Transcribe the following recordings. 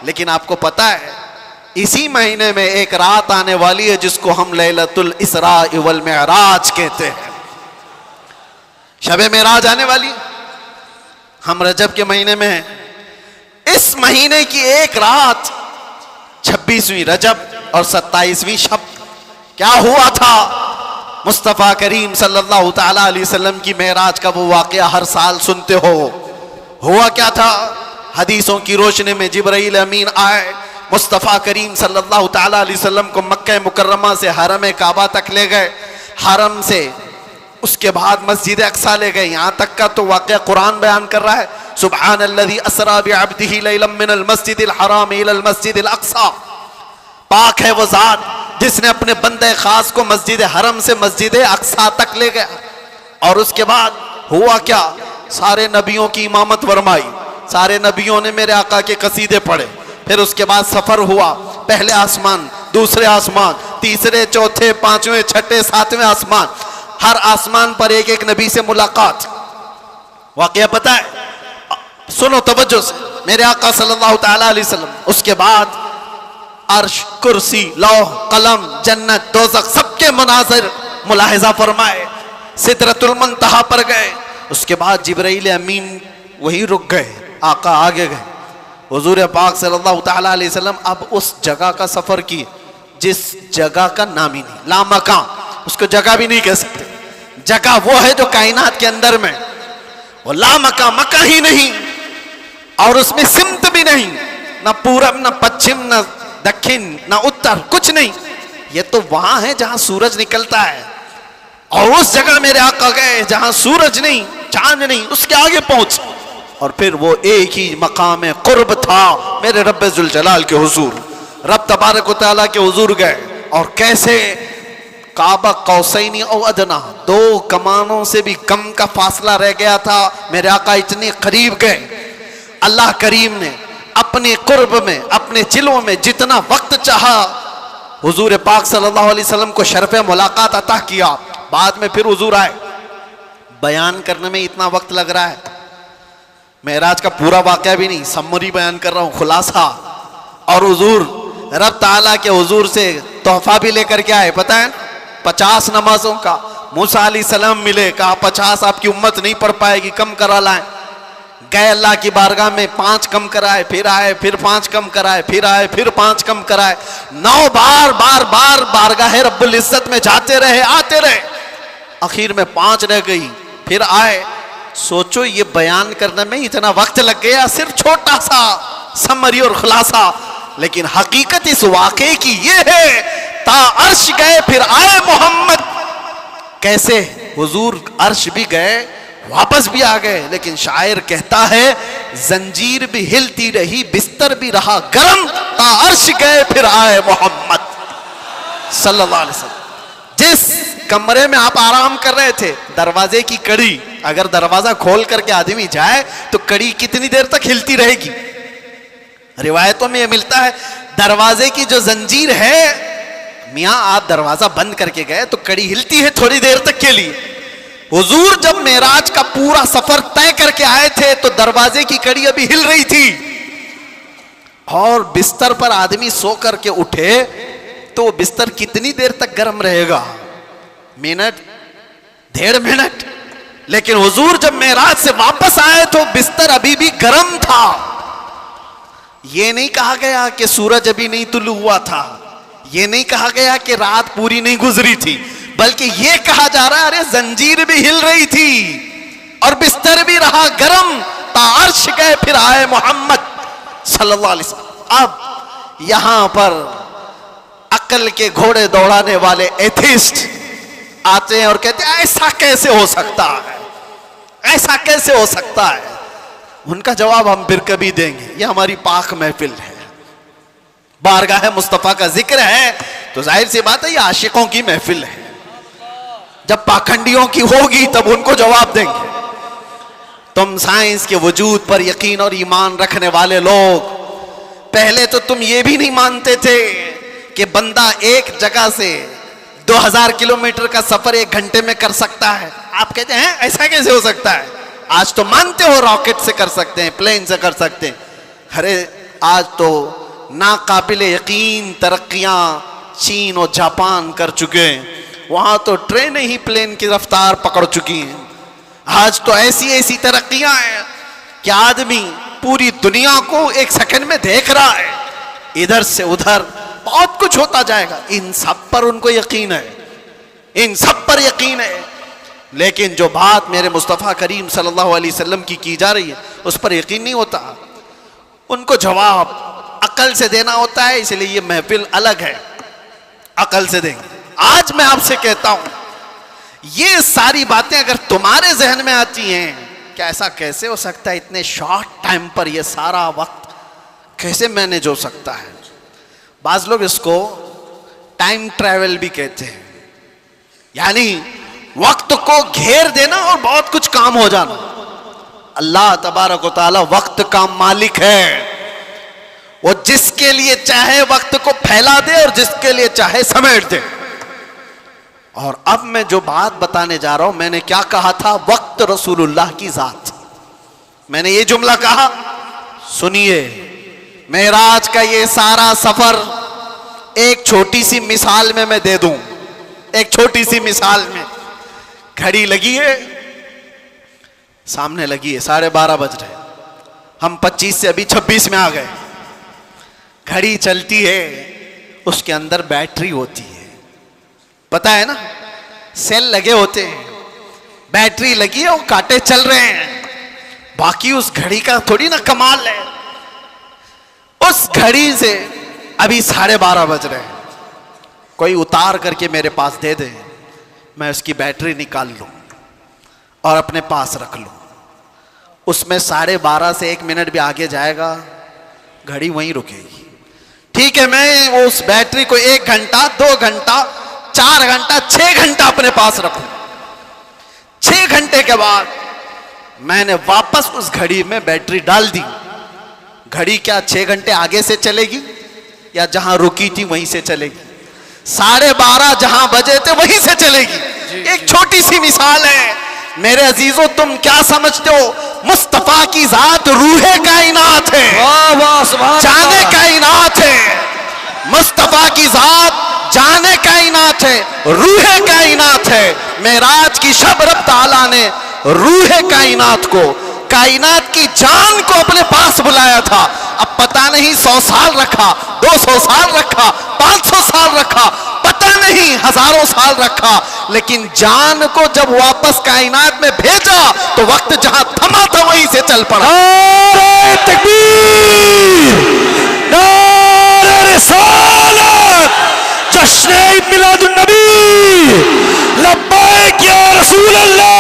लेकिन आपको पता है इसी महीने में एक रात आने वाली है जिसको हम लैलतुल इसरा वल मिअराज कहते हैं। शबे मेराज आने वाली, हम रजब के महीने में हैं। इस महीने की एक रात 26वीं रजब और 27वीं शब क्या हुआ था? मुस्तफ़ा करीम सल्लल्लाहु ताला अलैहि वसल्लम की मेराज का वो वाक़या हर साल सुनते हो। हुआ क्या था? हदीसों की रोशनी में जिब्राइल अमीन आए, मुस्तफ़ा करीम सल्लल्लाहु ताला अलैहि वसल्लम को मक्का मुकर्रमा से हरम काबा तक ले गए, हरम से उसके बाद मस्जिद अक्सा ले गए। यहाँ तक का तो वाक़या कुरान बयान कर रहा है, सुब्हानल्लज़ी अस्रा बिअब्दिही लैलन मिनल मस्जिदिल हराम इलल मस्जिदिल अक्सा। पाक है वो ज़ात जिसने अपने बंदे खास को मस्जिद हरम से मस्जिद अक्सा तक ले गया। और उसके बाद हुआ क्या? सारे नबियों की इमामत फरमाई, सारे नबियों ने मेरे आका के कसीदे पढ़े। फिर उसके बाद सफर हुआ, पहले आसमान, दूसरे आसमान, तीसरे, चौथे, पांचवें, छठे, सातवें आसमान। हर आसमान पर एक एक नबी से मुलाकात। वाकया पता है? सुनो तवज्जो से, मेरे आका सल्लल्लाहु ताला अलैहि वसल्लम उसके बाद अर्श, कुर्सी, लौह, कलम, जन्नत, दोज़ख सबके मनाज़िर मुलाहिज़ा फरमाए। सिदरतुल मुंतहा पर गए। उसके बाद जिब्राइल अमीन वहीं रुक गए, आका आगे गए। हुज़ूर पाक सल्लल्लाहु ताला अलैहि वसल्लम अब उस जगह का सफर किए जिस जगह का नाम ही नहीं, लामकान, उसको जगह भी नहीं कह सकते। जगह वो है जो कायनात के अंदर में, वो लामकान, मक्का ही नहीं, और उसमें सिमत भी नहीं, ना पूरब, ना पश्चिम, ना दक्षिण, ना उत्तर, कुछ नहीं। ये तो वहां है जहां सूरज निकलता है। और उस जगह मेरे आका गए जहां सूरज नहीं, चांद नहीं, उसके आगे पहुंच। और फिर वो एक ही मकाम कुर्ब था मेरे रब्बे जुल जलाल के हुजूर, रब तबारक व तआला के हुजूर गए। और कैसे? काबा कौसैनी औ अदना, दो कमानों से भी कम का फासला रह गया था। मेरे आका इतने करीब गए। अल्लाह करीम ने अपने कुर्ब में, अपने जिलों में जितना वक्त चाहा हुजूर पाक सल्लल्लाहु अलैहि वसल्लम को शरफ़े मुलाकात अता किया। बाद में फिर हुजूर आए। बयान करने में इतना वक्त लग रहा है, मेराज का पूरा वाक़या भी नहीं, समरी बयान कर रहा हूँ, खुलासा। और हुजूर रब ताला के हुजूर से तोहफा भी लेकर के आए, पता है? 50 नमाजों का। मूसा अलैहिस्सलाम मिले, कहा 50 आपकी उम्मत नहीं पढ़ पाएगी, कम करा लाएं। गए अल्लाह की बारगाह में, 5 कम कराए, फिर आए, फिर 5 कम कराए, फिर आए, फिर 5 कम कराए। 9 बार बारगाह रब्बुल इज्जत में जाते रहे, आते रहे। आखिर में 5 रह गई, फिर आए। सोचो ये बयान करने में इतना वक्त लग गया, सिर्फ छोटा सा समरी और खुलासा। लेकिन हकीकत इस वाक़े की ये है, ता अर्श गए फिर आए मोहम्मद। कैसे? हुजूर अर्श भी गए, वापस भी आ गए। लेकिन शायर कहता है, जंजीर भी हिलती रही, बिस्तर भी रहा गरम, ता अर्श गए फिर आए मोहम्मद सल्लल्लाहु अलैहि वसल्लम। जिस कमरे में आप आराम कर रहे थे, दरवाजे की कड़ी, अगर दरवाजा खोल करके आदमी जाए तो कड़ी कितनी देर तक हिलती रहेगी? रिवायतों में यह मिलता है, दरवाजे की जो जंजीर है, मियाँ आप दरवाजा बंद करके गए तो कड़ी हिलती है थोड़ी देर तक के लिए। हुजूर जब मेराज का पूरा सफर तय करके आए थे तो दरवाजे की कड़ी अभी हिल रही थी। और बिस्तर पर आदमी सो करके उठे तो बिस्तर कितनी देर तक गर्म रहेगा? Minute, 1.5 minute. लेकिन हुजूर जब मेराज से वापस आए तो बिस्तर अभी भी गर्म था। यह नहीं कहा गया कि सूरज अभी नहीं तुलू हुआ था, यह नहीं कहा गया कि रात पूरी नहीं गुजरी थी, बल्कि यह कहा जा रहा है, अरे जंजीर भी हिल रही थी और बिस्तर भी रहा गरम, तार्श गए फिर आए मोहम्मद सल्लल्लाहु अलैहि वसल्लम। अब यहां पर अक्ल के घोड़े दौड़ाने वाले एथिस्ट आते हैं और कहते हैं ऐसा कैसे हो सकता है, ऐसा कैसे हो सकता है। उनका जवाब हम फिर कभी देंगे। यह हमारी पाक महफिल है, बारगाह मुस्तफा का जिक्र है, तो जाहिर सी बात है ये आशिकों की महफिल है। जब पाखंडियों की होगी तब उनको जवाब देंगे। तुम साइंस के वजूद पर यकीन और ईमान रखने वाले लोग, पहले तो तुम ये भी नहीं मानते थे कि बंदा एक जगह से 2000 किलोमीटर का सफर 1 घंटे में कर सकता है। आप कहते हैं ऐसा कैसे हो सकता है? आज तो मानते हो रॉकेट से कर सकते हैं, प्लेन से कर सकते हैं। अरे आज तो नाकाबिल यकीन तरक्कियां चीन और जापान कर चुके हैं। वहां तो ट्रेनें ही प्लेन की रफ्तार पकड़ चुकी हैं। आज तो ऐसी ऐसी तरक्कियां हैं कि आदमी पूरी दुनिया को एक सेकंड में देख रहा है, इधर से उधर बहुत कुछ होता जाएगा। इन सब पर उनको यकीन है, इन सब पर यकीन है, लेकिन जो बात मेरे मुस्तफ़ा करीम सल्लल्लाहु अलैहि वसल्लम की जा रही है उस पर यकीन नहीं होता। उनको जवाब अकल से देना होता है, इसलिए ये महफिल अलग है, अकल से देंगे। आज मैं आपसे कहता हूं, ये सारी बातें अगर तुम्हारे जहन में आती हैं कि ऐसा कैसे हो सकता है, इतने शॉर्ट टाइम पर ये सारा वक्त कैसे मैनेज हो सकता है। बाज लोग इसको टाइम ट्रैवल भी कहते हैं, यानी वक्त को घेर देना और बहुत कुछ काम हो जाना। अल्लाह तबारक व तआला वक्त का मालिक है, वो जिसके लिए चाहे वक्त को फैला दे और जिसके लिए चाहे समेट दे। और अब मैं जो बात बताने जा रहा हूं, मैंने क्या कहा था, वक्त रसूलुल्लाह की जात। मैंने ये जुमला कहा, सुनिए, मेराज का ये सारा सफर एक छोटी सी मिसाल में मैं दे दूं। एक छोटी सी मिसाल में, घड़ी लगी है, सामने लगी है, 12:30 बज रहे, हम 25 से अभी 26 में आ गए। घड़ी चलती है, उसके अंदर बैटरी होती है, पता है ना, सेल लगे होते हैं, बैटरी लगी है और कांटे चल रहे हैं। बाकी उस घड़ी का थोड़ी ना कमाल है। उस घड़ी से अभी 12:30 बज रहे हैं, कोई उतार करके मेरे पास दे दे, मैं उसकी बैटरी निकाल लूं और अपने पास रख लूं, उसमें 12:30 से 1 मिनट भी आगे जाएगा, घड़ी वहीं रुकेगी। ठीक है, मैं उस बैटरी को 1 घंटा, 2 घंटा, 4 घंटा, 6 घंटा अपने पास रखूं। 6 घंटे के बाद मैंने वापस उस घड़ी में बैटरी डाल दी। घड़ी क्या 6 घंटे आगे से चलेगी या जहां रुकी थी वहीं से चलेगी? 12:30 जहां बजे थे वहीं से चलेगी। एक छोटी सी मिसाल है मेरे अजीजों, तुम क्या समझते हो, मुस्तफा की जात रूहे कायनात है, जाने कायनात है। मुस्तफा की जात जाने कायनात है, रूहे कायनात है। मेराज की शब रब ताला ने रूहे कायनात को, कायनात की जान को अपने पास बुलाया था। अब पता नहीं 100 साल रखा, 200 साल रखा, 500 साल रखा, पता नहीं हजारों साल रखा, लेकिन जान को जब वापस कायनात में भेजा तो वक्त जहां थमा था वहीं से चल पड़ा। नारे तकबीर, नारे रिसालत, जश्न ईद मिलादुन नबी, लब्बैक या रसूल अल्लाह।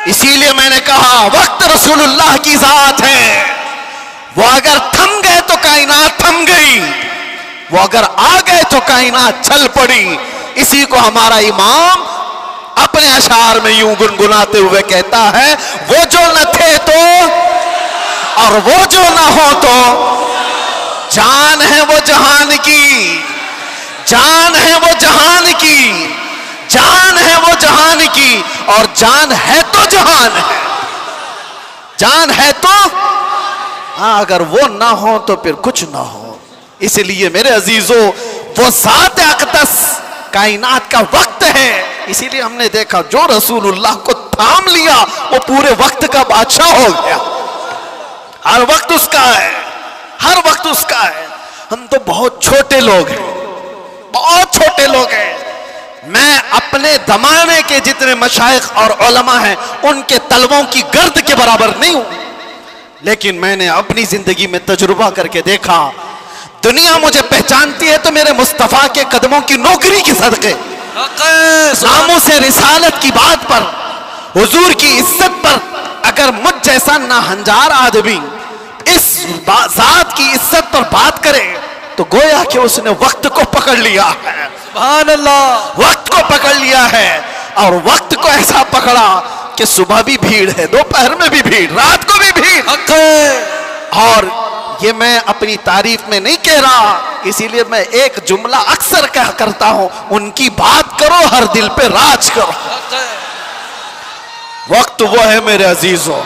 इसीलिए मैंने कहा वक्त रसूलुल्लाह की जात है। वो अगर थम गए तो कायनात थम गई, वो अगर आ गए तो कायनात चल पड़ी। इसी को हमारा इमाम अपने अशार में यूं गुनगुनाते हुए कहता है, वो जो न थे तो और वो जो न हो तो, जान है वो जहान की, जान है वो जहान की, जान है वो जहान की, और जान है तो जहान है, जान है तो। हाँ, अगर वो ना हो तो फिर कुछ ना हो। इसलिए मेरे अजीजों, वो ज़ात अक़दस कायनात का वक्त है। इसीलिए हमने देखा जो रसूलुल्लाह को थाम लिया वो पूरे वक्त का बादशाह हो गया। हर वक्त उसका है, हर वक्त उसका है। हम तो बहुत छोटे लोग हैं, बहुत छोटे लोग हैं। मैं अपने जमाने के जितने मशाइख और उलमा हैं उनके तलवों की गर्द के बराबर नहीं हूं, लेकिन मैंने अपनी जिंदगी में तजुर्बा करके देखा, दुनिया मुझे पहचानती है तो मेरे मुस्तफा के कदमों की नौकरी के सदके, नामों से रिसालत की बात पर, हुजूर की इज्जत पर। अगर मुझ जैसा नाहंजार आदमी इस जात की इज्जत पर बात करे तो गोया कि उसने वक्त को पकड़ लिया है। सुभान अल्लाह, वक्त को पकड़ लिया है, और वक्त को ऐसा पकड़ा कि सुबह भी भीड़ है, दोपहर में भी भीड़, रात को भी भीड़। और ये मैं अपनी तारीफ में नहीं कह रहा, इसीलिए मैं एक जुमला अक्सर कह करता हूं, उनकी बात करो हर दिल पे राज करो। वक्त वो है मेरे अजीजों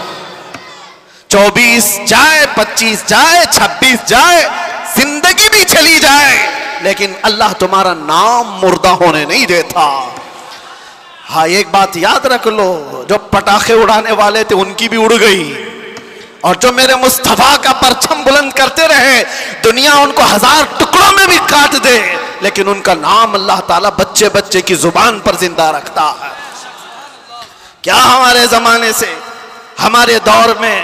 24 जाए, 25 जाए, 26 जाए, जिंदगी भी चली जाए, लेकिन अल्लाह तुम्हारा नाम मुर्दा होने नहीं देता। हाँ, एक बात याद रख लो, जो पटाखे उड़ाने वाले थे उनकी भी उड़ गई, और जो मेरे मुस्तफा का परचम बुलंद करते रहे, दुनिया उनको 1000 टुकड़ों में भी काट दे, लेकिन उनका नाम अल्लाह ताला बच्चे बच्चे की जुबान पर जिंदा रखता है। क्या हमारे जमाने से, हमारे दौर में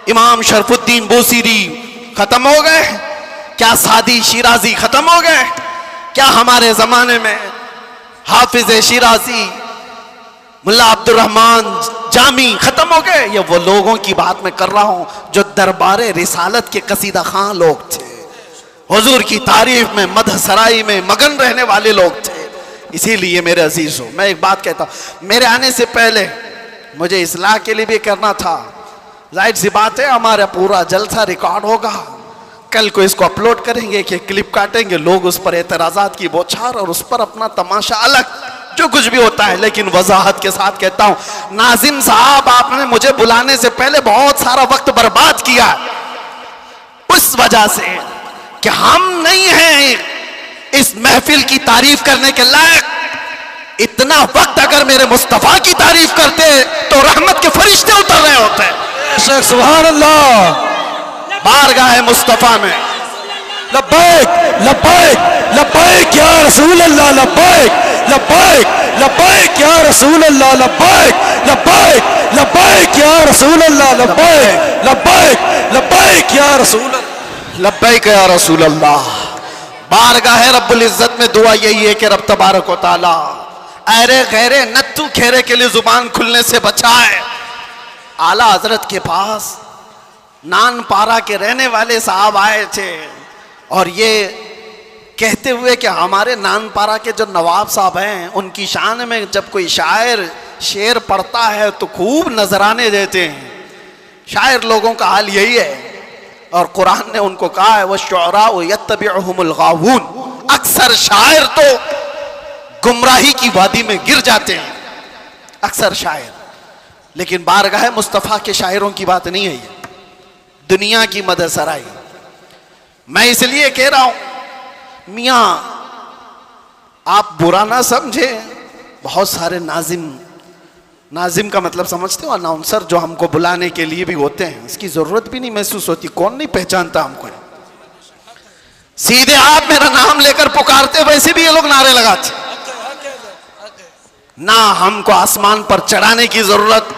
इमाम शरफुद्दीन बूसीरी खत्म हो गए? क्या सादी शिराजी खत्म हो गए? क्या हमारे जमाने में हाफिज शिराजी, मुल्ला अब्दुल रहमान जामी खत्म हो गए? ये वो लोगों की बात मैं कर रहा हूं जो दरबारे रिसालत के कसीदा खां लोग थे, हुजूर की तारीफ में, मदह सराई में मगन रहने वाले लोग थे। इसीलिए मेरे अजीजों, मैं एक बात कहता हूं, मेरे आने से पहले मुझे इस्लाह के लिए भी करना था। जाहिर सी बात है, हमारा पूरा जलसा रिकॉर्ड होगा, कल को इसको अपलोड करेंगे कि क्लिप काटेंगे, लोग उस पर एतराजात की बौछार और उस पर अपना तमाशा अलग, जो कुछ भी होता है। लेकिन वजाहत के साथ कहता हूं, नाजिम साहब, आपने मुझे बुलाने से पहले बहुत सारा वक्त बर्बाद किया, उस वजह से कि हम नहीं हैं इस महफिल की तारीफ करने के लायक। इतना वक्त अगर मेरे मुस्तफा की तारीफ करते तो रहमत के फरिश्ते उतर रहे होते। सुभान अल्लाह, बारगाह मुस्तफा में लब्बैक लब्बैक लब्बैक या रसूल अल्लाह, लब्बैक लब्बैक लब्बैक या रसूल अल्लाह, लब्बैक लब्बैक लब्बैक या रसूल अल्लाह, लब्बैक लब्बैक लब्बैक या रसूल अल्लाह, लब्बैक या रसूल अल्लाह। बारगाह रब्बुल इज्जत में दुआ यही है कि रब तबारक व तआला ऐरे गैरे नत्थु खेरे के लिए जुबान खुलने से बचाए। आला हजरत के पास नानपारा के रहने वाले साहब आए थे और ये कहते हुए कि हमारे नानपारा के जो नवाब साहब हैं, उनकी शान में जब कोई शायर शेर पढ़ता है तो खूब नजराने देते हैं। शायर लोगों का हाल यही है, और कुरान ने उनको कहा है, वश्शुअरा यत्तबिउहुमुल गावून, अक्सर शायर तो गुमराही की वादी में गिर जाते हैं, अक्सर शायर। लेकिन बारगाह मुस्तफ़ा के शायरों की बात नहीं है ये, दुनिया की मदह सराई। मैं इसलिए कह रहा हूं, मियाँ आप बुरा ना समझे, बहुत सारे नाजिम का मतलब समझते हो, अनाउंसर जो हमको बुलाने के लिए भी होते हैं, इसकी जरूरत भी नहीं महसूस होती, कौन नहीं पहचानता हमको, सीधे आप मेरा नाम लेकर पुकारते, वैसे भी ये लोग नारे लगाते। ना हमको आसमान पर चढ़ाने की जरूरत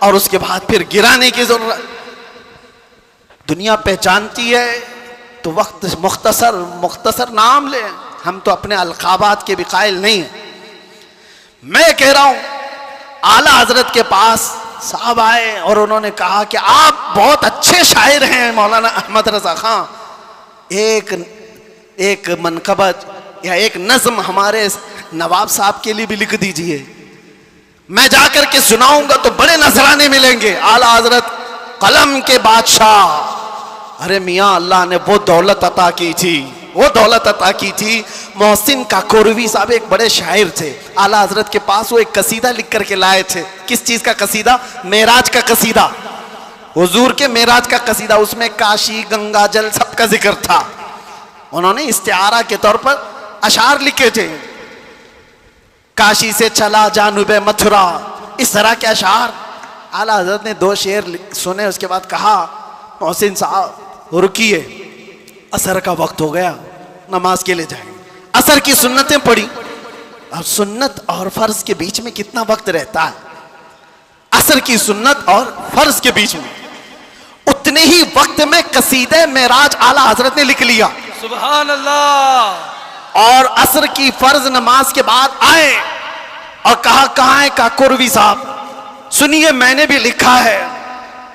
और उसके बाद फिर गिराने की जरूरत। दुनिया पहचानती है तो वक्त मुख्तसर नाम ले, हम तो अपने अलकाबात के भी कायल नहीं हैं। मैं कह रहा हूं, आला हजरत के पास साहब आए और उन्होंने कहा कि आप बहुत अच्छे शायर हैं मौलाना अहमद रजा खां, एक मनकबत या एक नज्म हमारे नवाब साहब के लिए भी लिख दीजिए, मैं जाकर के सुनाऊंगा तो बड़े नजराने मिलेंगे। आला हजरत कलम के बादशाह। अरे मियाँ, अल्लाह ने वो दौलत अता की थी, वो दौलत अता की थी। मोहसिन काकोरवी साहब एक बड़े शायर थे, आला हजरत के पास वो एक कसीदा लिख करके लाए थे। किस चीज का कसीदा? मेराज का कसीदा, हुजूर के मेराज का कसीदा। उसमें काशी, गंगा जल सबका जिक्र था। उन्होंने इस्तिआरा के तौर पर अशार लिखे थे, काशी से चला जानुबे मथुरा, इस तरह के अशार। आला हजरत ने 2 शेर सुने, उसके बाद कहा, मोहसिन साहब रुकिए, असर का वक्त हो गया, नमाज के लिए जाएंगे। असर की सुन्नतें पढ़ी, और सुन्नत और फर्ज के बीच में कितना वक्त रहता है? असर की सुन्नत और फर्ज के बीच में उतने ही वक्त में कसीदे मेराज आला हजरत ने लिख लिया। सुभान अल्लाह। और असर की फर्ज नमाज के बाद आए और कहा, कहाँ है काकोरवी साहब, सुनिए मैंने भी लिखा है।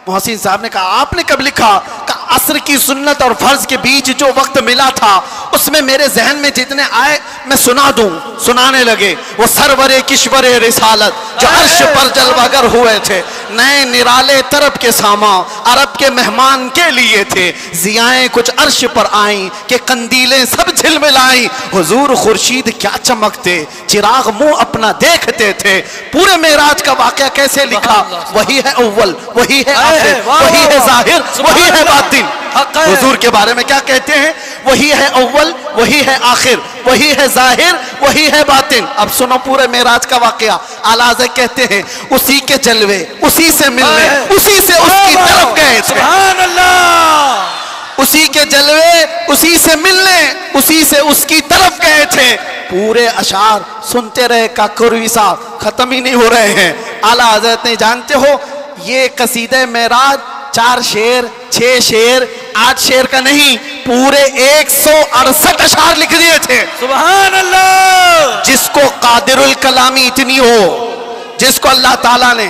मोहसिन साहब ने कहा, आपने कब लिखा? कहा, असर की सुन्नत और फर्ज के बीच जो वक्त मिला था उसमें मेरे जहन में जितने आए मैं सुना दूं। सुनाने लगे वो सरवरे किश्वरे रिसालत जो अर्श पर जलवागर हुए थे, नए निराले तरफ के सामा अरब के मेहमान के लिए थे। जियाएं कुछ अर्श पर आई कि कंदीलें सब झिलमिलाई, हुजूर खुर्शीद क्या चमकते, चिराग मुंह अपना देखते थे। पूरे मेराज का वाकया कैसे लिखा, वही है अव्वल, वही है आखिर, वही है जाहिर, वही है बातिन। हुजूर के बारे में क्या कहते हैं, वही है अव्वल, वही है आखिर, वही है जाहिर, वही है बातिन। अब सुनो पूरे मेराज का वाकया। आला हज़रत कहते हैं उसी के जलवे, उसी से मिलने, उसी से उसकी तरफ गए थे। सुभान अल्लाह। उसी के जलवे, उसी से मिलने, उसी से उसकी तरफ गए थे। पूरे अशार सुनते रहे काकुरवी साहब, खत्म ही नहीं हो रहे हैं। आला हज़रत ने, जानते हो ये कसीदे मेराज 4 शेर, 6 शेर, 8 शेर का नहीं, पूरे 168 अशार लिख दिए थे। सुभान अल्लाह। जिसको कादिरुल कलामी इतनी हो, जिसको अल्लाह ताला ने,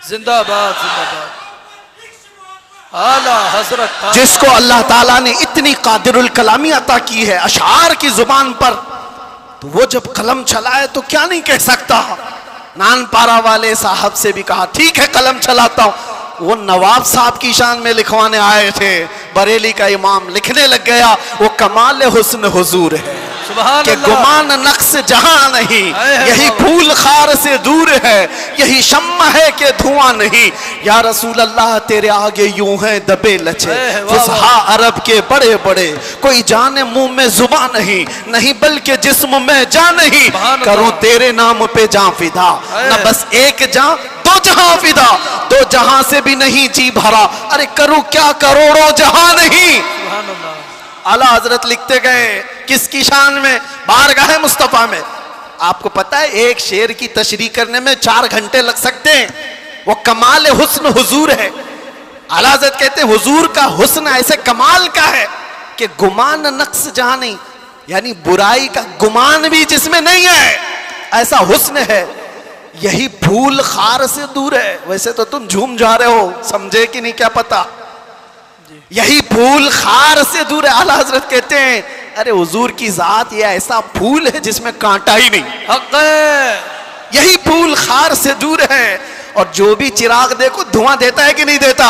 जिंदाबाद जिंदाबाद आला हजरत, जिसको अल्लाह ताला ने इतनी कादिरुल कलामी अता की है अशार की जुबान पर, तो वो जब कलम चलाए तो क्या नहीं कह सकता। नानपारा वाले साहब से भी कहा ठीक है कलम चलाता हूं, वो नवाब साहब की शान में लिखवाने आए थे। बरेली का इमाम लिखने लग गया, वो कमाल हुस्न हुजूर है कि गुमान नक्श जहां नहीं, यही फूल खार से दूर है, यही शम्मा है कि धुआं नहीं। या रसूल अल्लाह तेरे आगे यूं है दबे लचे, फुसहा अरब के बड़े बड़े, कोई जाने मुंह में जुबान नहीं, नहीं बल्कि जिस्म में जान नहीं। करूं तेरे नाम पे जान फिदा, न बस एक जान दो जहां फिदा, दो जहां से भी नहीं जी भरा, अरे करूं क्या करोड़ों जहां नहीं। आला हजरत लिखते गए किसकी शान में, बारगाह मुस्तफा में। आपको पता है एक शेर की तशरीह करने में 4 घंटे लग सकते हैं, वो कमाल हुस्न हुजूर है। आला हजरत कहते हैं हुजूर का हुस्न ऐसे कमाल का है कि गुमान नक्श जहां नहीं, यानी बुराई का गुमान भी जिसमें नहीं है, ऐसा हुस्न है। यही फूल खार से दूर है। वैसे तो तुम झूम जा रहे हो, समझे कि नहीं क्या पता, यही फूल खार से दूर है। आला हजरत कहते हैं अरे हुजूर की जात ये ऐसा फूल है जिसमें कांटा ही नहीं, हक है। यही फूल खार से दूर है। और जो भी चिराग देखो धुआं देता है कि नहीं देता।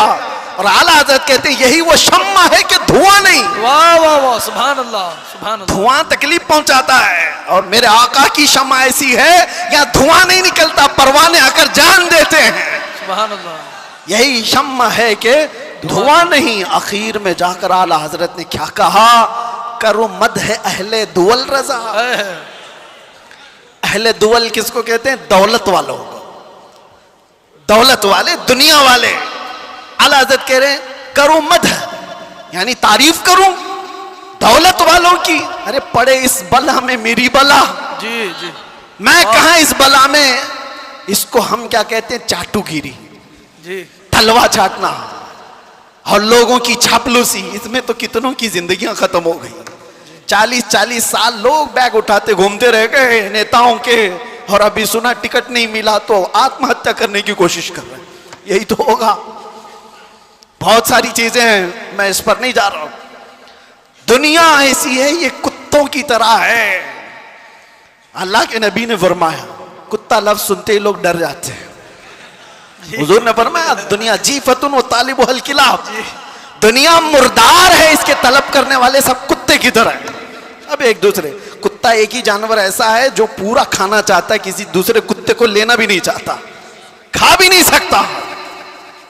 और आला हजरत कहते हैं यही वो शम्मा है कि धुआं नहीं। वाह वाह वाह, सुभान अल्लाह सुभान अल्लाह। धुआं तकलीफ पहुंचाता है और मेरे आका की शम्मा ऐसी है यहाँ धुआं नहीं निकलता, परवाने आकर जान देते हैं। सुभान अल्लाह। यही शम्मा है कि धुआं नहीं। आखिर में जाकर आला हजरत ने क्या कहा, करो मद है अहले दुवल रजा। अहले दुवल किसको कहते हैं, दौलत वालों को, दौलत वाले, दुनिया वाले। आला हजरत कह रहे हैं करो मद, यानी तारीफ करूं दौलत वालों की। अरे पड़े इस बला में मेरी बला, जी जी, मैं कहां इस बला में। इसको हम क्या कहते हैं, चाटुगिरी जी, तलवा चाटना और लोगों की चापलूसी। इसमें तो कितनों की जिंदगियां खत्म हो गई। 40-40 साल लोग बैग उठाते घूमते रह गए नेताओं के, और अभी सुना टिकट नहीं मिला तो आत्महत्या करने की कोशिश कर रहे हैं। यही तो होगा। बहुत सारी चीजें हैं, मैं इस पर नहीं जा रहा हूं। दुनिया ऐसी है, ये कुत्तों की तरह है। अल्लाह के नबी ने फरमाया कुत्ता लफ्ज सुनते ही लोग डर जाते हैं। हुजूर ने फरमाया दुनिया जीफतुन व तालिबु हल किलाब, दुनिया मुर्दार है, इसके तलब करने वाले सब कुत्ते की तरह है। अब एक दूसरे, कुत्ता एक ही जानवर ऐसा है जो पूरा खाना चाहता है, किसी दूसरे कुत्ते को लेना भी नहीं चाहता, खा भी नहीं सकता।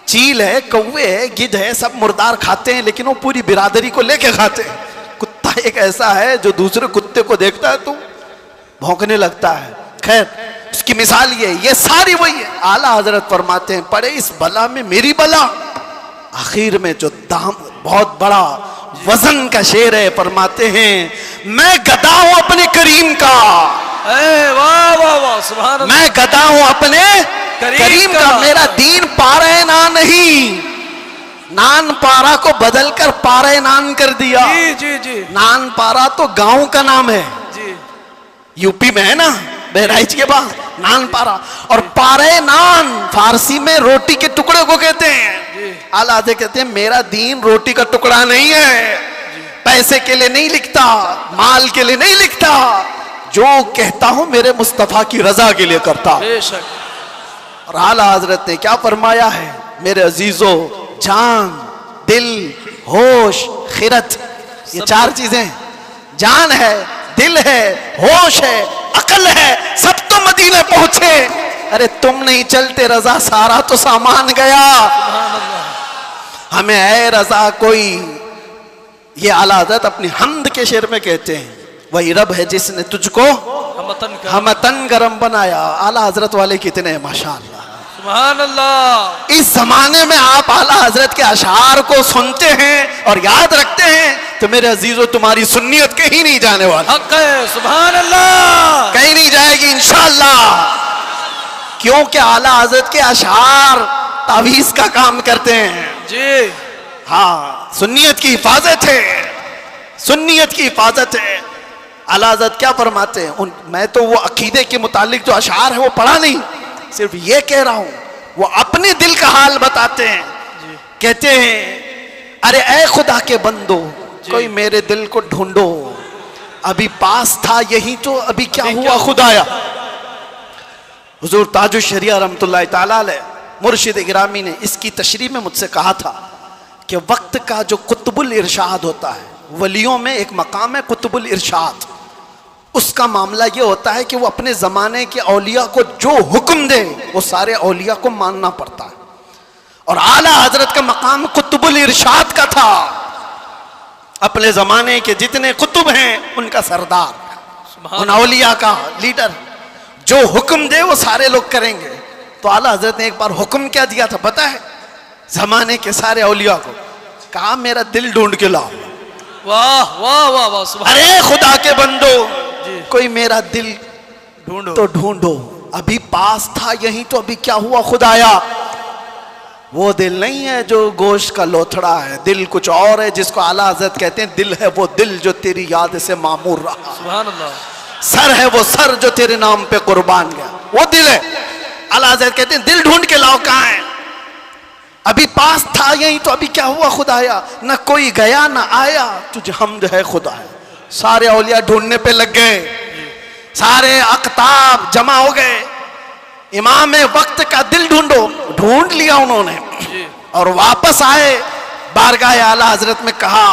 चील है, कौवे है, गिद्ध है, सब मुर्दार खाते हैं, लेकिन वो पूरी बिरादरी को लेके खाते हैं। कुत्ता एक ऐसा है जो दूसरे कुत्ते को देखता है तो भौंकने लगता है। खैर उसकी मिसाल ये सारी वही है। आला हजरत फरमाते हैं पड़े इस बला में मेरी बला। आखिर में जो दाम बहुत बड़ा वजन का शेर है, फरमाते हैं मैं गदा हूं अपने करीम का। वाह वाह वाह, सुभान अल्लाह। मैं गदा हूं अपने करीम का। मेरा दीन पारे ना नहीं, नान पारा को बदलकर पारे नान कर दिया। जी जी जी, नान पारा तो गांव का नाम है, जी, यूपी में है ना, बहराइच के बाद नान पारा। और पारे नान फारसी में रोटी के टुकड़े को कहते हैं। आला कहते हैं मेरा दीन रोटी का टुकड़ा नहीं है, पैसे के लिए नहीं लिखता, माल के लिए नहीं लिखता, जो कहता हूं मेरे मुस्तफा की रजा के लिए करता हूं। बेशक। और आला हजरत ने क्या फरमाया है मेरे अजीजों, जान, दिल, होश, खिरत, ये चार चीजें, जान है, दिल है, होश है, अकल है, सब तो मदीने पहुंचे। अरे तुम नहीं चलते रजा, सारा तो सामान गया। हमें ऐ रजा कोई, ये आला हज़रत अपनी हमद के शेर में कहते हैं, वही रब है जिसने तुझको हमतन गरम बनाया। आला हजरत वाले कितने हैं माशाअल्लाह, सुभान अल्लाह। इस जमाने में आप आला हजरत के अशार को सुनते हैं और याद रखते हैं तो मेरे अजीजों तुम्हारी सुन्नियत कहीं नहीं जाने वाली। हक है, सुभान अल्लाह, कहीं नहीं जाएगी इंशाअल्लाह, क्योंकि आला हजरत के अशार तावीज का काम करते हैं जी। हाँ, सुन्नियत की हिफाजत है, सुन्नियत की हिफाजत है। आला हज़रत क्या फरमाते हैं, मैं तो वो अकीदे के मुतालिक जो अशार है वो पढ़ा नहीं, सिर्फ ये कह रहा हूं, वो अपने दिल का हाल बताते हैं। कहते हैं, अरे ए खुदा के बंदो, कोई मेरे दिल को ढूंढो, अभी पास था यही तो अभी क्या हुआ खुदाया। हुजूर ताजुश शरिया रहमतुल्लाहि ताला अलैह मुर्शिद गिरामी ने इसकी तशरीह में मुझसे कहा था कि वक्त का जो कुतुबुल इरशाद होता है, वलियों में एक मकाम है कुतुबुल इरशाद, उसका मामला ये होता है कि वो अपने ज़माने के औलिया को जो हुक्म दे वो सारे औलिया को मानना पड़ता है। और आला हजरत का मकाम कुतुबुल इरशाद का था, अपने ज़माने के जितने कुतुब हैं उनका सरदार, उन औलिया का लीडर, जो हुक्म दे वो सारे लोग करेंगे। तो आला हजरत ने एक बार हुक्म क्या दिया था पता है, ज़माने के सारे औलिया को कहा मेरा दिल ढूंढ के लाओ। वाह वाह वाह वाह। अरे खुदा के बंदो, कोई मेरा दिल ढूंढो तो ढूंढो, अभी पास था यही तो अभी क्या हुआ खुदाया। वो दिल नहीं है जो गोश्त का लोथड़ा है, दिल कुछ और है जिसको आला हज़रत कहते हैं दिल है वो दिल जो तेरी याद से मामूर रहा। सुभान अल्लाह। सर है वो सर जो तेरे नाम पे कुर्बान गया, वो दिल है। आला हज़रत कहते हैं दिल ढूंढ के लाओ, कहाँ है, अभी पास था यही तो अभी क्या हुआ खुदाया। न कोई गया न आया, तुझे हमद है खुदाया। सारे औलिया ढूंढने पे लग गए, सारे अकताब जमा हो गए, इमाम वक्त का दिल ढूंढो, ढूंढ लिया उन्होंने और वापस आए बारगाह आला हजरत में कहा,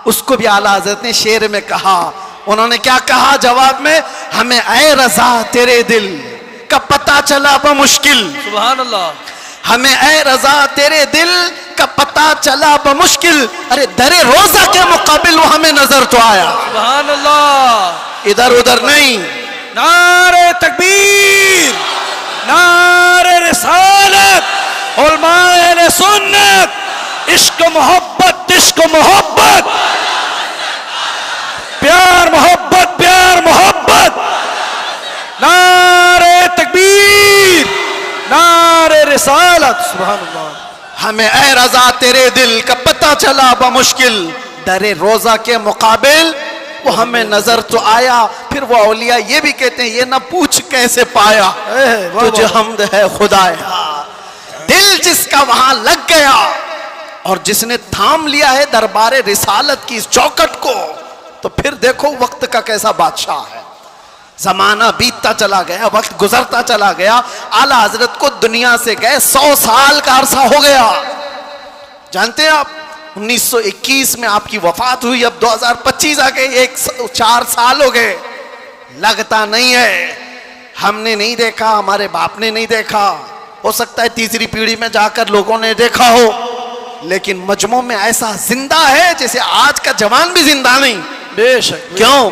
उसको भी आला हजरत ने शेर में कहा। उन्होंने क्या कहा जवाब में, हमें ऐ रजा तेरे दिल का पता चला बमुश्किल। सुभान अल्लाह। हमें ऐ रजा तेरे दिल का पता चला बमुश्किल, अरे दरे रोजा के मुकाबिल वो हमें नजर तो आया। सुभान अल्लाह। इधर उधर नहीं। नारे तकबीर, नारे रिसालत, उलमाए अहले सुन्नत, इश्क मोहब्बत, इश्क मोहब्बत, प्यार मोहब्बत, प्यार मोहब्बत, नारे तकबीर, नारे रिसालत। सुभान अल्लाह। हमें ऐ रजा तेरे दिल का पता चला बमुश्किल, दरे रोजा के मुकाबिल वो हमें नजर तो आया। फिर वो औलिया ये भी कहते हैं, ये ना पूछ कैसे पाया, तुझे हमद है खुदाया। दिल जिसका वहां लग गया और जिसने थाम लिया है दरबारे रिसालत की इस चौखट को, तो फिर देखो वक्त का कैसा बादशाह है। जमाना बीतता चला गया, वक्त गुजरता चला गया, आला हजरत को दुनिया से गए 100 साल का अरसा हो गया। जानते हैं आप, 1921 में आपकी वफात हुई, अब 2025 आ गए, 4 साल हो गए। लगता नहीं है, हमने नहीं देखा, हमारे बाप ने नहीं देखा, हो सकता है तीसरी पीढ़ी में जाकर लोगों ने देखा हो, लेकिन मजमू में ऐसा जिंदा है जैसे आज का जवान भी जिंदा नहीं। बेशक। क्यों?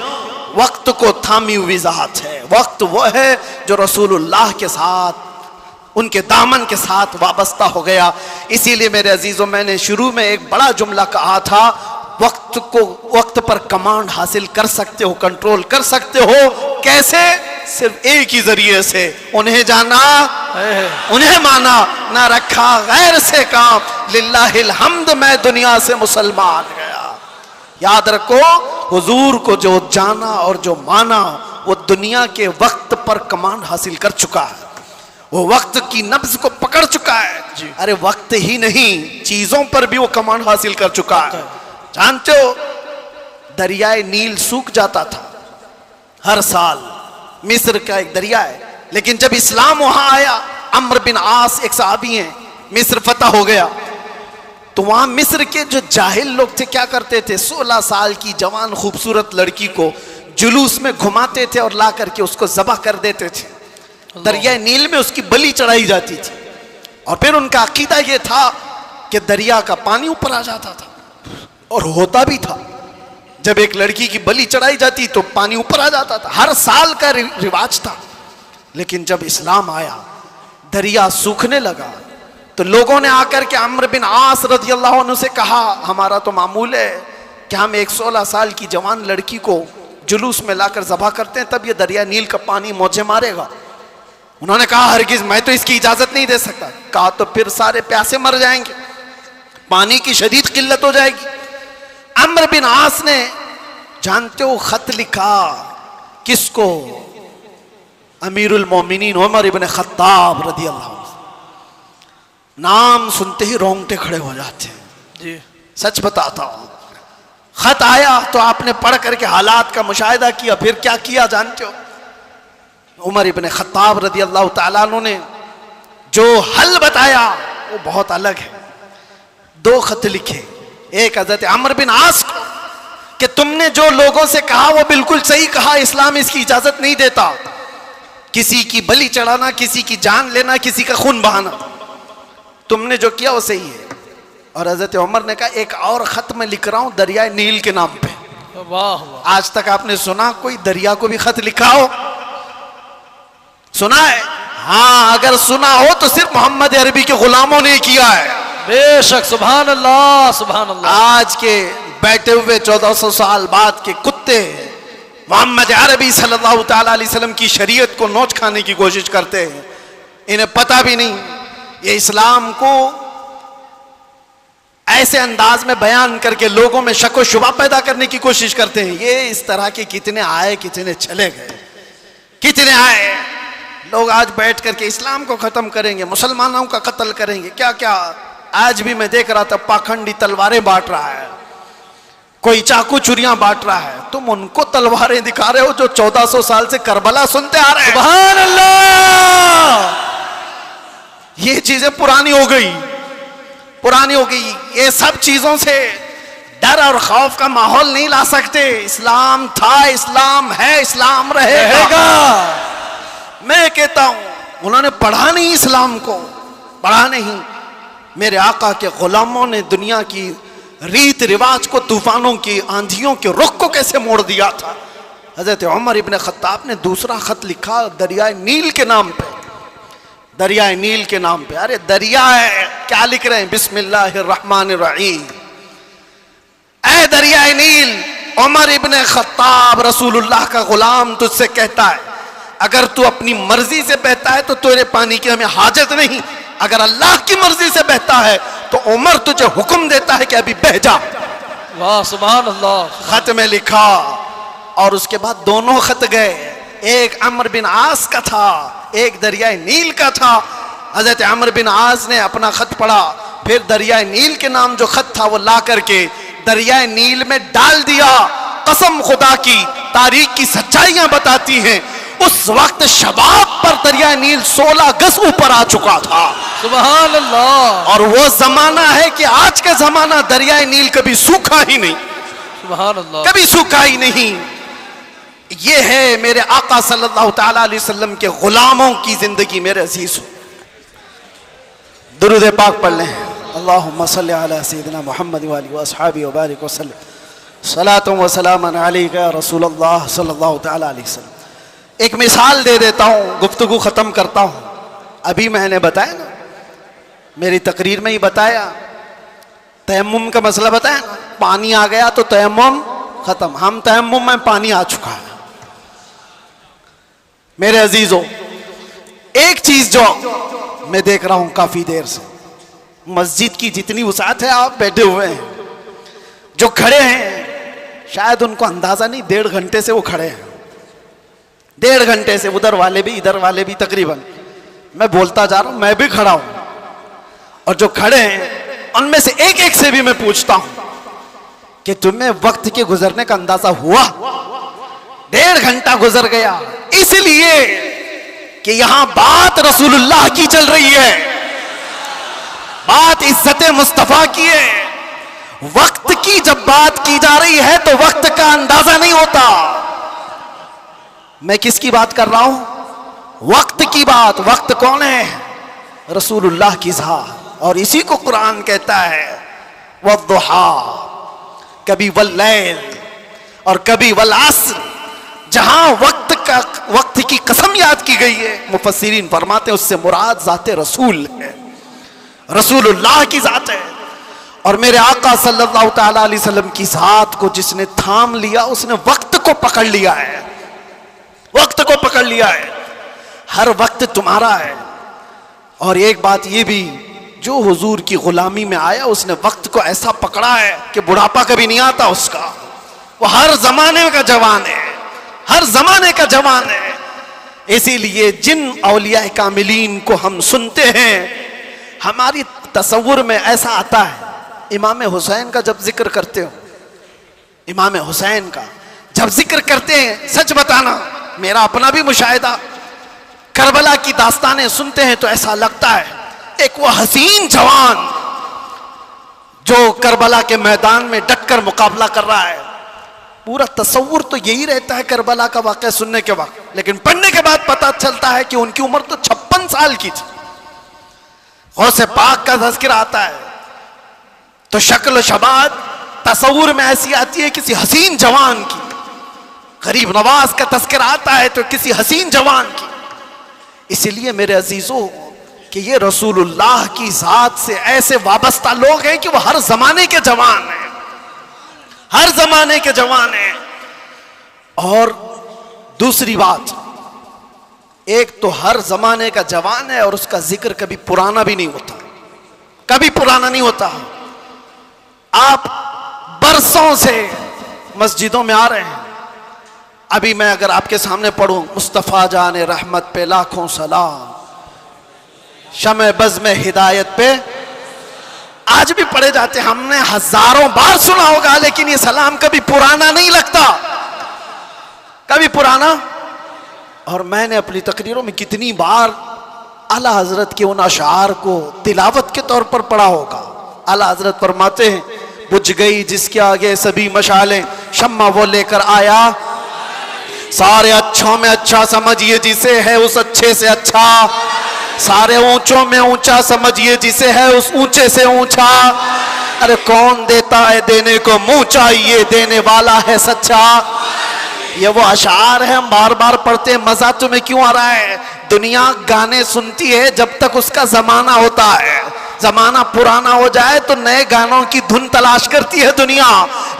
वक्त को थामी हुई ज़ात है। वक्त वो है जो रसूलुल्लाह के साथ, उनके दामन के साथ वाबस्ता हो गया। इसीलिए मेरे अजीजों, मैंने शुरू में एक बड़ा जुमला कहा था, वक्त को, वक्त पर कमांड हासिल कर सकते हो, कंट्रोल कर सकते हो। कैसे? सिर्फ एक ही जरिए से, उन्हें जाना, उन्हें माना, ना रखा गैर से काम। लिल्लाहिल हम्द, मैं दुनिया से मुसलमान गया। याद रखो, हुजूर को जो जाना और जो माना, वो दुनिया के वक्त पर कमांड हासिल कर चुका है, वो वक्त की नब्ज को पकड़ चुका है। अरे वक्त ही नहीं, चीजों पर भी वो कमांड हासिल कर चुका है। जानते हो, दरियाए नील सूख जाता था हर साल। मिस्र का एक दरिया है, लेकिन जब इस्लाम वहां आया, अम्र बिन आस एक सहाबी हैं, मिस्र फतह हो गया, तो वहां मिस्र के जो जाहिल लोग थे क्या करते थे, 16 साल की जवान खूबसूरत लड़की को जुलूस में घुमाते थे और ला करके उसको ज़बह कर देते थे। दरिया नील में उसकी बलि चढ़ाई जाती थी, और फिर उनका अकीदा यह था कि दरिया का पानी ऊपर आ जाता था, और होता भी था। जब एक लड़की की बलि चढ़ाई जाती तो पानी ऊपर आ जाता था, हर साल का रिवाज था। लेकिन जब इस्लाम आया, दरिया सूखने लगा, तो लोगों ने आकर के अम्र बिन आस रज़ी अल्लाह अन्हु से कहा, हमारा तो मामूल है कि हम एक 16 साल की जवान लड़की को जुलूस में लाकर ज़बह करते हैं, तब ये दरिया नील का पानी मौजे मारेगा। उन्होंने कहा, हरगिज़ मैं तो इसकी इजाज़त नहीं दे सकता। कहा, तो फिर सारे प्यासे मर जाएंगे, पानी की शदीद किल्लत हो जाएगी। अम्र बिन आस ने, जानते हो, खत लिखा किसको? अमीरुल मोमिनीन उमर इब्न खत्ताब रज़ी अल्लाह अन्हु। नाम सुनते ही रोंगटे खड़े हो जाते हैं जी, सच बताता हूं। खत आया तो आपने पढ़ करके हालात का मुशाहिदा किया, फिर क्या किया जानते हो? उमर इब्न खत्ताब रज़ी अल्लाह तआला अन्हु ने जो हल बताया वो बहुत अलग है। 2 खत लिखे, एक हज़रत अम्र बिन आस को कि तुमने जो लोगों से कहा वो बिल्कुल सही कहा, इस्लाम इसकी इजाजत नहीं देता, किसी की बलि चढ़ाना, किसी की जान लेना, किसी का खून बहाना, तुमने जो किया वो सही है। और हजरत उमर ने कहा, एक और खत मैं लिख रहा हूं दरिया नील के नाम पे। वाह वाह। आज तक आपने सुना कोई दरिया को भी खत लिखा हो? सुना है? हाँ, अगर सुना हो तो सिर्फ मोहम्मद अरबी के गुलामों ने किया है। बेशक, सुभान अल्लाह सुभान अल्लाह। आज के बैठे हुए 1400 साल बाद के कुत्ते मोहम्मद अरबी सल्लल्लाहु तआला अलैहि वसल्लम की शरीयत को नोच खाने की कोशिश करते हैं, इन्हें पता भी नहीं। ये इस्लाम को ऐसे अंदाज में बयान करके लोगों में शक व शुबा पैदा करने की कोशिश करते हैं। ये इस तरह के कितने आए, कितने चले गए, कितने आए लोग आज बैठ करके इस्लाम को खत्म करेंगे, मुसलमानों का कत्ल करेंगे, क्या क्या। आज भी मैं देख रहा था पाखंडी तलवारें बांट रहा है, कोई चाकू चुरियां बांट रहा है। तुम उनको तलवारें दिखा रहे हो जो 1400 साल से करबला सुनते आ रहे हैं। सुभान अल्लाह। ये चीजें पुरानी हो गई, पुरानी हो गई। ये सब चीजों से डर और खौफ का माहौल नहीं ला सकते। इस्लाम था, इस्लाम है, इस्लाम रहेगा। मैं कहता हूं उन्होंने पढ़ा नहीं, इस्लाम को पढ़ा नहीं। मेरे आका के गुलामों ने दुनिया की रीत रिवाज को, तूफानों की, आंधियों के रुख को कैसे मोड़ दिया था। हजरत उमर इब्न खत्ताब ने दूसरा खत लिखा दरियाए नील के नाम पे, दरियाए नील के नाम पे। अरे दरिया है, क्या लिख रहे हैं? बिस्मिल्लाहिर्रहमानिर्रहीम। ऐ दरियाए नील, उमर इब्न खत्ताब रसूलुल्लाह का गुलाम तुझसे कहता है, अगर तू अपनी मर्जी से बहता है तो तेरे पानी की हमें हाजत नहीं, अगर अल्लाह की मर्जी से बहता है तो उमर तुझे हुक्म देता है कि अभी बह जा। वाह सुभान अल्लाह। खत में लिखा, और उसके बाद दोनों खत गए, एक अम्र बिन आस का था, एक दरियाए नील का था। हजरत अम्र बिन आस ने अपना खत पढ़ा, फिर दरियाए नील के नाम जो खत था वो ला करके दरियाए नील में डाल दिया। कसम खुदा की, तारीख की सच्चाइयां बताती हैं, उस वक्त शबाब पर दरिया नील 16 गज ऊपर आ चुका था। सुभान अल्लाह। और वो जमाना है कि आज का जमाना दरिया नील कभी सूखा ही नहीं, सुभान अल्लाह, कभी सूखा ही नहीं। ये है मेरे आका सल्लल्लाहु तआला अलैहि वसल्लम के गुलामों की जिंदगी। मेरे अजीज, दुरूद पाक पढ़ लें। अल्लाहुम्मा सल्लि अला सय्यिदिना मुहम्मद व आलिहि व अस्हाबिहि व बारिक वसल्लम। सलातुन व सलामुन अलैका या रसूलल्लाह सल्लल्लाहु तआला अलैहि वसल्लम। एक मिसाल दे देता हूँ, गुफ्तगू ख़त्म करता हूँ। अभी मैंने बताया ना, मेरी तकरीर में ही बताया, तयम्मुम का मसला बताया ना, पानी आ गया तो तयम्मुम ख़त्म। हम तयम्मुम में पानी आ चुका है। मेरे अजीज़ों, एक चीज़ जो मैं देख रहा हूँ काफ़ी देर से, मस्जिद की जितनी वसाअत है, आप बैठे हुए हैं, जो खड़े हैं शायद उनको अंदाज़ा नहीं, 1.5 घंटे से वो खड़े हैं, 1.5 घंटे से, उधर वाले भी इधर वाले भी, तकरीबन मैं बोलता जा रहा हूं, मैं भी खड़ा हूं। और जो खड़े हैं उनमें से एक एक से भी मैं पूछता हूं कि तुम्हें वक्त के गुजरने का अंदाजा हुआ? 1.5 घंटा गुजर गया, इसलिए कि यहां बात रसूलुल्लाह की चल रही है, बात इज्जत मुस्तफा की है। वक्त की जब बात की जा रही है तो वक्त का अंदाजा नहीं होता। मैं किसकी बात कर रहा हूं? वक्त की बात। वक्त कौन है? रसूलुल्लाह की ज़ात। और इसी को कुरान कहता है वद्दुहा, कभी वल्लैल और कभी वल अस्र। जहां वक्त की कसम याद की गई है, मुफस्सिरीन फरमाते हैं उससे मुराद ज़ाते रसूल है, रसूलुल्लाह की ज़ात है। और मेरे आका सल्लल्लाहु ताला अलैहि वसल्लम की ज़ात को जिसने थाम लिया उसने वक्त को पकड़ लिया है, वक्त को पकड़ लिया है। हर वक्त तुम्हारा है। और एक बात ये भी, जो हुजूर की गुलामी में आया उसने वक्त को ऐसा पकड़ा है कि बुढ़ापा कभी नहीं आता उसका। वो हर जमाने का जवान है, हर जमाने का जवान है। इसीलिए जिन औलिया कामिलीन को हम सुनते हैं, हमारी तसव्वुर में ऐसा आता है, इमाम हुसैन का जब जिक्र करते हो, इमाम हुसैन का जब जिक्र करते हैं, सच बताना मेरा अपना भी मुशाहिदा, करबला की दास्तानें सुनते हैं तो ऐसा लगता है एक वो हसीन जवान जो करबला के मैदान में डटकर मुकाबला कर रहा है। पूरा तसव्वुर तो यही रहता है करबला का वाक़या सुनने के वक्त, लेकिन पढ़ने के बाद पता चलता है कि उनकी उम्र तो 56 साल की थी। गौसे पाक का तज़किरा आता है तो शक्ल शबाद तसव्वुर में ऐसी आती है किसी हसीन जवान की। गरीब नवाज का तज़किरा आता है तो किसी हसीन जवान की। इसलिए मेरे अजीजों कि ये रसूलुल्लाह की ज़ात से ऐसे वाबस्ता लोग हैं कि वो हर जमाने के जवान हैं, हर जमाने के जवान हैं। और दूसरी बात, एक तो हर जमाने का जवान है और उसका जिक्र कभी पुराना भी नहीं होता, कभी पुराना नहीं होता। आप बरसों से मस्जिदों में आ रहे हैं। अभी मैं अगर आपके सामने पढ़ूं मुस्तफ़ा जाने रहमत पे लाखों सलाम, शमे बज़ में हिदायत पे, आज भी पढ़े जाते हैं, हमने हजारों बार सुना होगा, लेकिन ये सलाम कभी पुराना नहीं लगता, कभी पुराना। और मैंने अपनी तकरीरों में कितनी बार आला हजरत के उन अशार को तिलावत के तौर पर पढ़ा होगा। आला हजरत फरमाते हैं, बुझ गई जिसके आगे सभी मशालें, शम्मा वो लेकर आया, सारे अच्छों में अच्छा समझिए जिसे है उस अच्छे से अच्छा, सारे ऊंचों में ऊंचा समझिए जिसे है उस ऊंचे से ऊंचा। अरे कौन देता है देने को मुंह चाहिए, देने वाला है सच्चा। ये वो अशार है, हम बार बार पढ़ते हैं। मजा तुम्हें क्यों आ रहा है? दुनिया गाने सुनती है जब तक उसका जमाना होता है, जमाना पुराना हो जाए तो नए गानों की धुन तलाश करती है दुनिया।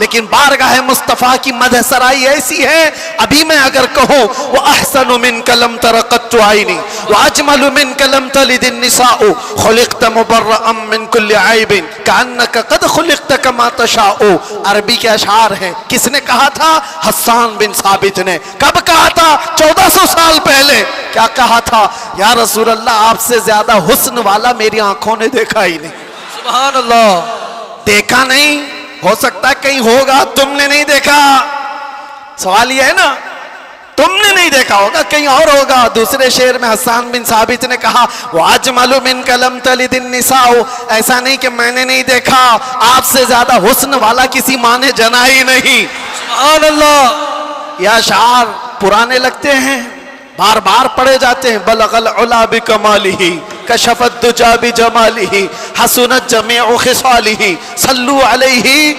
लेकिन बारगाह मुस्तफ़ा की मदह सराई ऐसी है, अभी मैं अगर कहूँ वो अहसनु मिन कलम तरक़त्तु आइनी व अजमलु मिन कलम तलिदिन निसाउ खुलिक़्त मुबर्रअम मिन कुल्लि ऐबिन कअन्नक क़द खुलिक़्त कमा तशाउ। अरबी के अशार हैं। किसने कहा था? हस्सान बिन साबित ने। कब कहा था? 1400 साल पहले। क्या कहा था? या रसूल अल्लाह, आपसे ज्यादा हुस्न वाला मेरी आंखों ने देखा ही नहीं। सुभान अल्लाह। देखा नहीं, हो सकता है कहीं होगा, तुमने नहीं देखा। सवाल ये है ना, तुमने नहीं देखा होगा, कहीं और होगा। दूसरे शेर में हस्सान बिन साबित ने कहा, वाजमलु मिन कलम तलिदिन निसाउ, ऐसा नहीं कि मैंने नहीं देखा, आपसे ज्यादा हुस्न वाला किसी माँ ने जना ही नहीं। सुभान अल्लाह। यह अशार पुराने लगते हैं, बार बार पढ़े जाते हैं। बलगल उला बिकमालिही कशफत दुजा बिजमालिही हसनत जमीउ खिसालिही सल्लु अलैहि।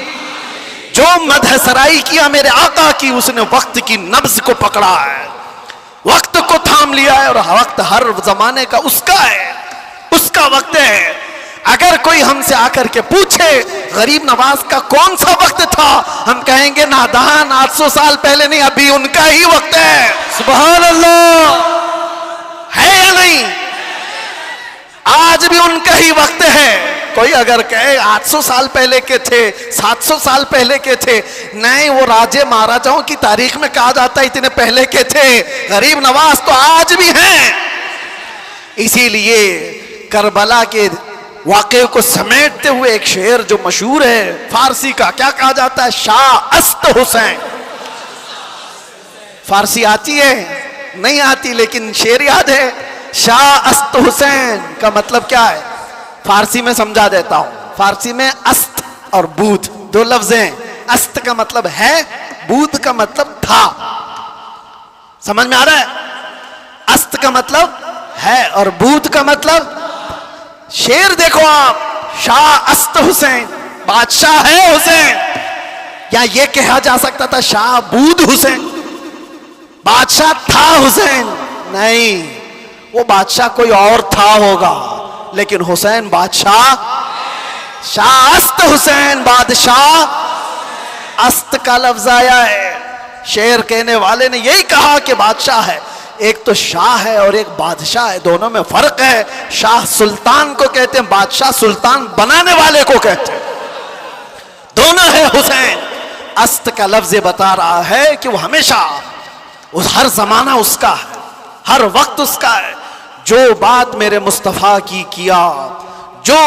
जो मदह सराई किया मेरे आका की, उसने वक्त की नब्ज को पकड़ा है, वक्त को थाम लिया है। और वक्त हर जमाने का उसका है, उसका वक्त है। अगर कोई हमसे आकर के पूछे गरीब नवाज का कौन सा वक्त था, हम कहेंगे नादान, 800 साल पहले नहीं, अभी उनका ही वक्त है। सुभान अल्लाह। है या नहीं? आज भी उनका ही वक्त है। कोई अगर कहे 800 साल पहले के थे, 700 साल पहले के थे, नहीं, वो राजे महाराजाओं की तारीख में कहा जाता है इतने पहले के थे। गरीब नवाज तो आज भी हैं। इसीलिए करबला के वाक़े को समेटते हुए एक शेर जो मशहूर है फारसी का, क्या कहा जाता है? शाह अस्त हुसैन। फारसी आती है? नहीं आती, लेकिन शेर याद है। शाह अस्त हुसैन का मतलब क्या है? फारसी में समझा देता हूं। फारसी में अस्त और बूध दो लफ्ज हैं। अस्त का मतलब है, बूध का मतलब था। समझ में आ रहा है? अस्त का मतलब है और बूध का मतलब। शेर देखो आप, शाह अस्त हुसैन, बादशाह है हुसैन। या ये कहा जा सकता था शाह बूद हुसैन, बादशाह था हुसैन। नहीं, वो बादशाह कोई और था होगा, लेकिन हुसैन बादशाह। शाह अस्त हुसैन, बादशाह। अस्त का लफ्ज आया है। शेर कहने वाले ने यही कहा कि बादशाह है। एक तो शाह है और एक बादशाह है, दोनों में फर्क है। शाह सुल्तान को कहते हैं, बादशाह सुल्तान बनाने वाले को कहते हैं। दोनों है हुसैन। अस्त का लफ्ज बता रहा है कि वो हमेशा, उस हर जमाना उसका है, हर वक्त उसका है। जो बात मेरे मुस्तफा की किया, जो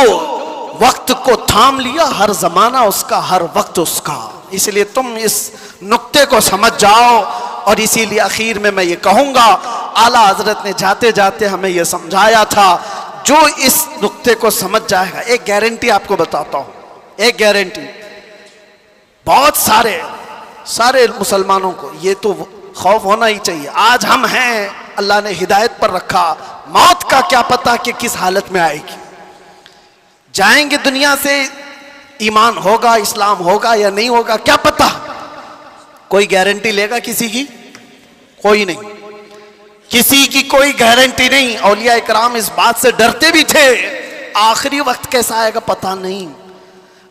वक्त को थाम लिया, हर जमाना उसका, हर वक्त उसका। इसलिए तुम इस नुक्ते को समझ जाओ। और इसीलिए आखिर में मैं ये कहूंगा, आला हजरत ने जाते जाते हमें ये समझाया था, जो इस नुक्ते को समझ जाएगा। एक गारंटी आपको बताता हूं, एक गारंटी। बहुत सारे मुसलमानों को ये तो खौफ होना ही चाहिए। आज हम हैं, अल्लाह ने हिदायत पर रखा, मौत का क्या पता कि किस हालत में आएगी। जाएंगे दुनिया से, ईमान होगा, इस्लाम होगा या नहीं होगा, क्या पता। कोई गारंटी लेगा किसी की? कोई नहीं, किसी की कोई गारंटी नहीं। औलिया इकराम इस बात से डरते भी थे, आखिरी वक्त कैसा आएगा पता नहीं।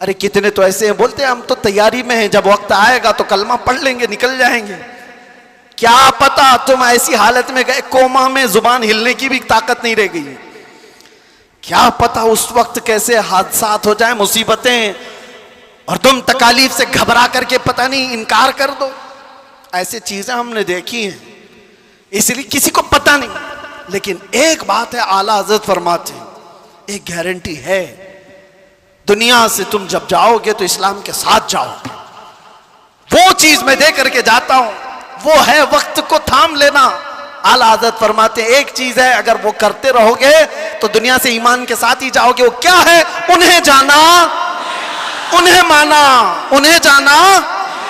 अरे कितने तो ऐसे हैं, बोलते हैं हम तो तैयारी में हैं, जब वक्त आएगा तो कलमा पढ़ लेंगे, निकल जाएंगे। क्या पता तुम ऐसी हालत में गए, कोमा में, जुबान हिलने की भी ताकत नहीं रह गई। क्या पता उस वक्त कैसे हादसात हो जाए, मुसीबतें, और तुम तकालीफ से घबरा करके पता नहीं इनकार कर दो। ऐसी चीजें हमने देखी हैं, इसलिए किसी को पता नहीं। लेकिन एक बात है, आला हजरत फरमाते हैं, एक गारंटी है, दुनिया से तुम जब जाओगे तो इस्लाम के साथ जाओगे। वो चीज मैं दे करके जाता हूं, वो है वक्त को थाम लेना। आला हजरत फरमाते हैं, एक चीज है, अगर वो करते रहोगे तो दुनिया से ईमान के साथ ही जाओगे। वो क्या है? उन्हें जाना, उन्हें माना। उन्हें जाना,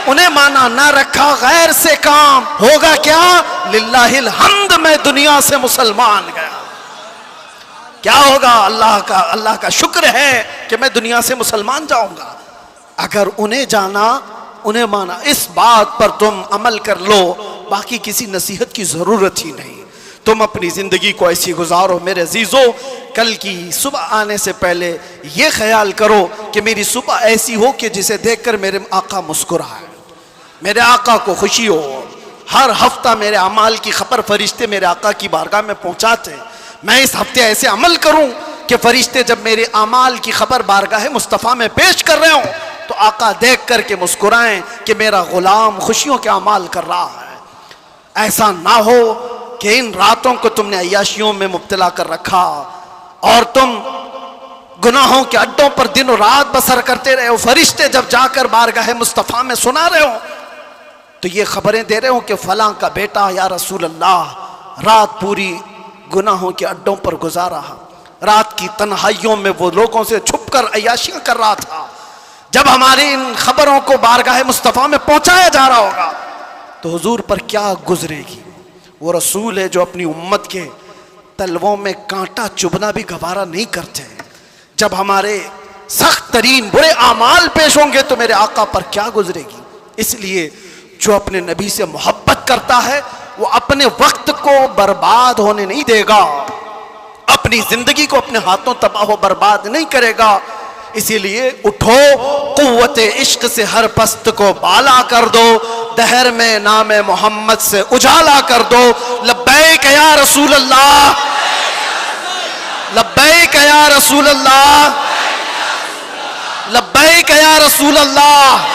उन्हें माना। ना रखा गैर से काम, होगा क्या? लिल्लाहिल हम्द, मैं दुनिया से मुसलमान गया। क्या होगा? अल्लाह का शुक्र है कि मैं दुनिया से मुसलमान जाऊंगा। अगर उन्हें जाना, उन्हें माना, इस बात पर तुम अमल कर लो, बाकी किसी नसीहत की जरूरत ही नहीं। तुम अपनी जिंदगी को ऐसी गुजारो मेरे अजीजों, कल की सुबह आने से पहले ये ख्याल करो कि मेरी सुबह ऐसी हो कि जिसे देखकर मेरे आका मुस्कुराए, मेरे आका को खुशी हो। हर हफ्ता मेरे अमाल की खबर फरिश्ते मेरे आका की बारगाह में पहुंचाते। मैं इस हफ्ते ऐसे अमल करूं कि फरिश्ते जब मेरे अमाल की खबर बारगाह मुस्तफ़ा में पेश कर रहे हो तो आका देख करके मुस्कुराएं कि मेरा गुलाम खुशियों के अमाल कर रहा है। ऐसा ना हो कि इन रातों को तुमने अय्याशियों में मुब्तला कर रखा और तुम गुनाहों के अड्डों पर दिनों रात बसर करते रहे हो। फरिश्ते जब जाकर बारगाह मुस्तफ़ा में सुना रहे हो तो ये खबरें दे रहे हो कि फलां का बेटा या रसूल अल्लाह रात पूरी गुनाहों के अड्डों पर गुजारा, रात की तन्हाइयों में वो लोगों से छुपकर अय्याशियां कर रहा था। जब हमारी इन खबरों को बारगाह मुस्तफ़ा में पहुंचाया जा रहा होगा तो हुजूर पर क्या गुजरेगी। वो रसूल है जो अपनी उम्मत के तलवों में कांटा चुभना भी गवारा नहीं करते। जब हमारे सख्त तरीन बुरे आमाल पेश होंगे तो मेरे आका पर क्या गुजरेगी। इसलिए जो अपने नबी से मोहब्बत करता है वो अपने वक्त को बर्बाद होने नहीं देगा, अपनी जिंदगी को अपने हाथों तबाह बर्बाद नहीं करेगा। इसीलिए उठो, कुव्वत इश्क से हर पस्त को बाला कर दो, दहर में नाम मोहम्मद से उजाला कर दो। लब्बैक या रसूल अल्लाह, लब्बैक या रसूल अल्लाह, लब्बैक या रसूल अल्लाह।